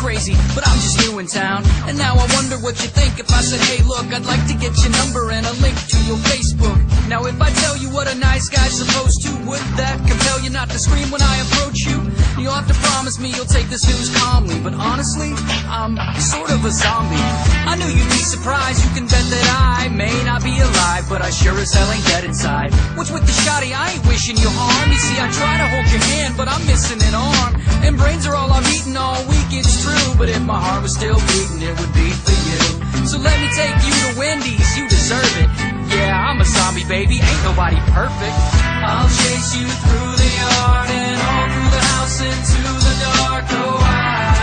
crazy, but I'm just new in town. And now I wonder what you think if I said, hey look, I'd like to get your number and a link to your Facebook. Now if I tell you what a nice guy's supposed to, would that compel you not to scream when I approach you? You'll have to promise me you'll take this news calmly, but honestly, I'm sort of a zombie. I knew you'd be surprised, you can bet that I may not be alive, but I sure as hell ain't dead inside. What's with the shotty? I ain't wishing you harm. You see, I try to hold your hand, but I'm missing an arm. And brains are all I've eaten all week, it's true, but if my heart was still beating, it would be for you. So let me take you to Wendy's, you deserve it. Yeah, I'm a zombie, baby, ain't nobody perfect. I'll chase you through the yard and all through the house into the dark. Oh, I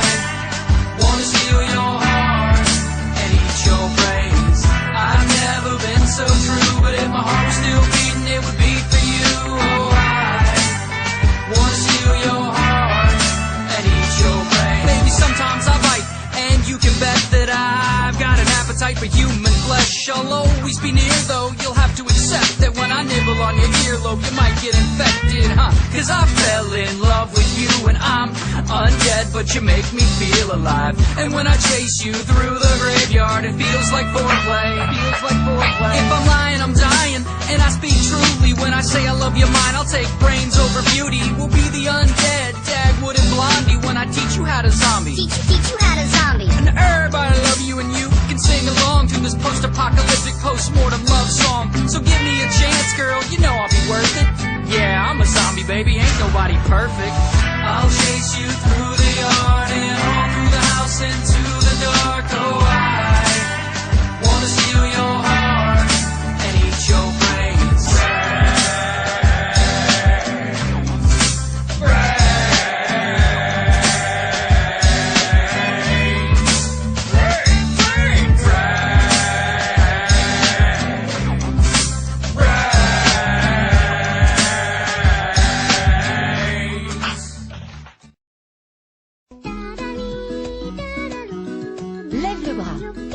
wanna steal your heart and eat your brains. I've never been so true, but if my heart was still beating, it would be for you. Oh, I wanna steal your heart and eat your brains. Maybe sometimes I bite, and you can bet that I've got an appetite for human flesh. I'll always be near, though you'll have to accept that when I nibble on your earlobe, you might get infected, huh? Cause I fell in love with you and I'm undead, but you make me feel alive. And when I chase you through the graveyard, it feels like foreplay. If I'm lying, I'm dying, and I speak truly when I say I love you mine. I'll take brains over beauty. We'll be the undead, Dagwood and Blondie, when I teach you how to zombie. Teach you how to zombie. And everybody love you, and you can sing along to this post-apocalyptic post-mortem love song. So give me a chance, girl, you know I'll be worth it. Yeah, I'm a zombie, baby, ain't nobody perfect. I'll chase you through the yard and all through the house into the dark. Oh, I wanna steal your heart and eat your brains. Lève le bras.